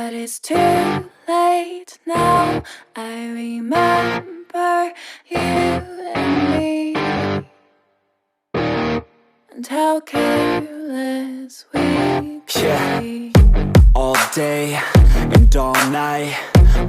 But it's too late now. I remember you and me, and how careless we could be. All day and all night,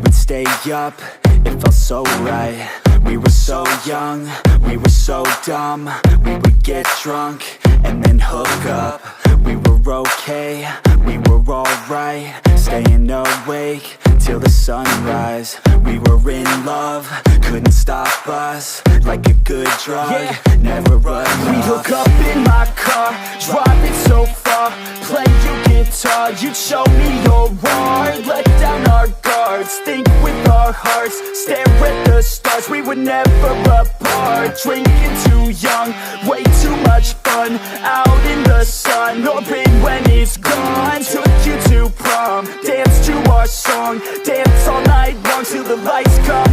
we'd stay up, it felt so right. We were so young, we were so dumb. We would get drunk and then hook up. We were okay, we were alright, staying awake till the sunrise. We were in love, couldn't stop us, like a good drug, never enough. We hook up in my car, driving so far, play your guitar, you'd show me your art. Let down our guards, think with our hearts, stare at the stars, we were never apart. Drinking too young, way too much fun, out in the sun, orbit when it's gone. Took you to prom, dance to our song, dance all night long till the lights come